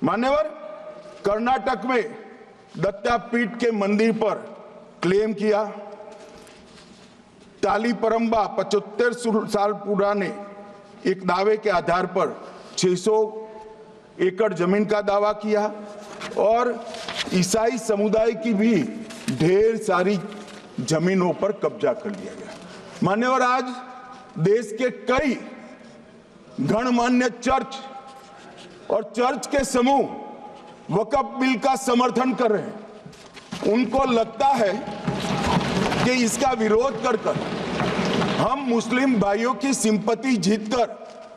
मान्यवर, कर्नाटक में दत्तापीठ के मंदिर पर क्लेम किया, तालीपरंबा 75 साल पुराने एक दावे के आधार पर 600 एकड़ जमीन का दावा किया और ईसाई समुदाय की भी ढेर सारी जमीनों पर कब्जा कर लिया गया। मान्यवर, आज देश के कई गणमान्य चर्च और चर्च के समूह वक्फ बिल का समर्थन कर रहे हैं। उनको लगता है कि इसका विरोध कर हम मुस्लिम भाइयों की सिंपैथी जीतकर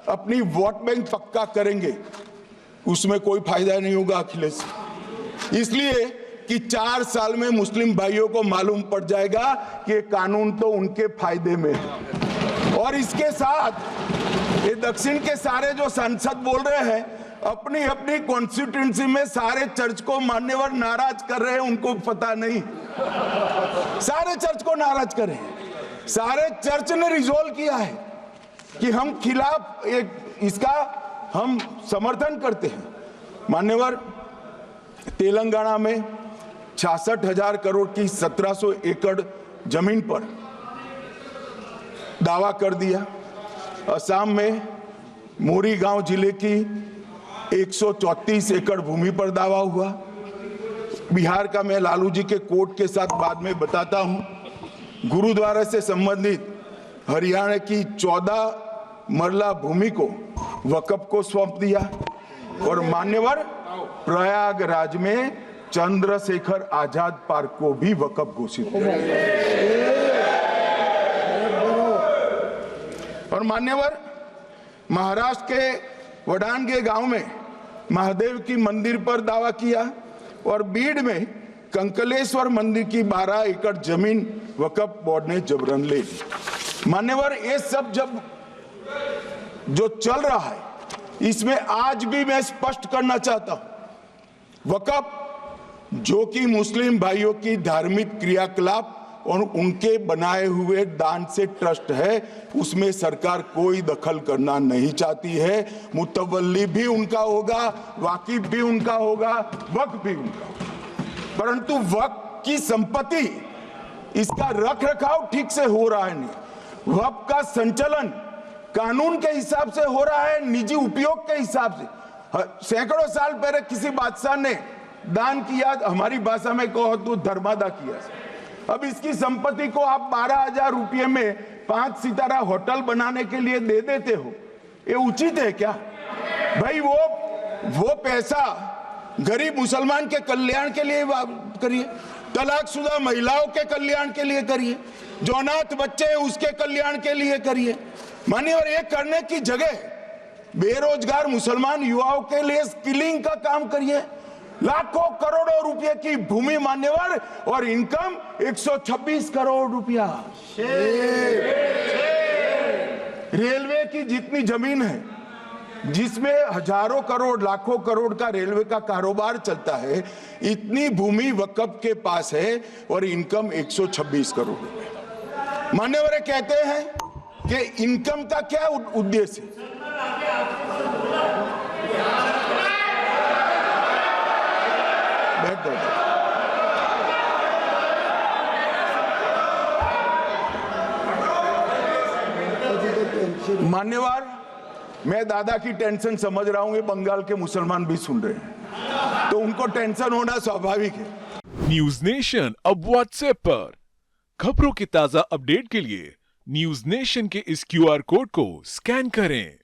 अपनी वोट बैंक पक्का करेंगे। उसमें कोई फायदा नहीं होगा अखिलेश, इसलिए कि 4 साल में मुस्लिम भाइयों को मालूम पड़ जाएगा कि ये कानून तो उनके फायदे में है। और इसके साथ ये दक्षिण के सारे जो सांसद बोल रहे हैं, अपनी अपनी कॉन्स्टिट्यूएंसी में सारे चर्च को मान्यवर नाराज कर रहे हैं। उनको पता नहीं, सारे चर्च को नाराज कर रहे हैं। सारे चर्च ने रिजोल्व किया है कि हम खिलाफ इसका हम समर्थन करते हैं। मान्यवर, तेलंगाना में 66,000 करोड़ की 1700 एकड़ जमीन पर दावा कर दिया। असम में मोरीगांव जिले की 134 एकड़ भूमि पर दावा हुआ। बिहार का मैं लालू जी के कोर्ट के साथ बाद में बताता हूं। गुरुद्वारा से संबंधित हरियाणा की 14 मरला भूमि को वक्फ को सौंप दिया। और मान्यवर, प्रयागराज में चंद्रशेखर आजाद पार्क को भी वक्फ घोषित किया। और मान्यवर, महाराष्ट्र के वडानगे गांव में महादेव की मंदिर पर दावा किया और बीड में कंकलेश्वर मंदिर की 12 एकड़ जमीन वक्फ बोर्ड ने जबरन ले ली। मान्यवर, ये सब जब जो चल रहा है, इसमें आज भी मैं स्पष्ट करना चाहता हूं, वक्फ जो कि मुस्लिम भाइयों की धार्मिक क्रियाकलाप और उनके बनाए हुए दान से ट्रस्ट है, उसमें सरकार कोई दखल करना नहीं चाहती है। मुतवल्ली भी उनका होगा, वाकिफ भी उनका होगा, वक्फ भी उनका होगा। परंतु वक्फ की संपत्ति, इसका रख रखाव ठीक से हो रहा है नहीं। वक्फ का संचालन कानून के हिसाब से हो रहा है, निजी उपयोग के हिसाब से। सैकड़ों साल पहले किसी बादशाह ने दान किया, हमारी भाषा में कहो तो धर्मादा किया। अब इसकी संपत्ति को आप 12,000 रुपये में 5 सितारा होटल बनाने के लिए दे देते हो, ये उचित है क्या भाई? वो पैसा गरीब मुसलमान के कल्याण के लिए करिए, तलाकशुदा महिलाओं के कल्याण के लिए करिए, जो अनाथ बच्चे हैं उसके कल्याण के लिए करिए। मानिए, और ये करने की जगह बेरोजगार मुसलमान युवाओं के लिए स्किलिंग का काम करिए। लाखों करोड़ों रुपए की भूमि मान्यवर, और इनकम 126 करोड़ रुपया। रेलवे की जितनी जमीन है, जिसमें हजारों करोड़ लाखों करोड़ का रेलवे का कारोबार चलता है, इतनी भूमि वक्फ के पास है और इनकम 126 करोड़ रुपए। मान्यवर कहते हैं कि इनकम का क्या उद्देश्य है? मान्यवर, मैं दादा की टेंशन समझ रहा हूं, ये बंगाल के मुसलमान भी सुन रहे हैं, तो उनको टेंशन होना स्वाभाविक है। न्यूज नेशन अब व्हाट्सएप पर खबरों की ताजा अपडेट के लिए न्यूज नेशन के इस QR कोड को स्कैन करें।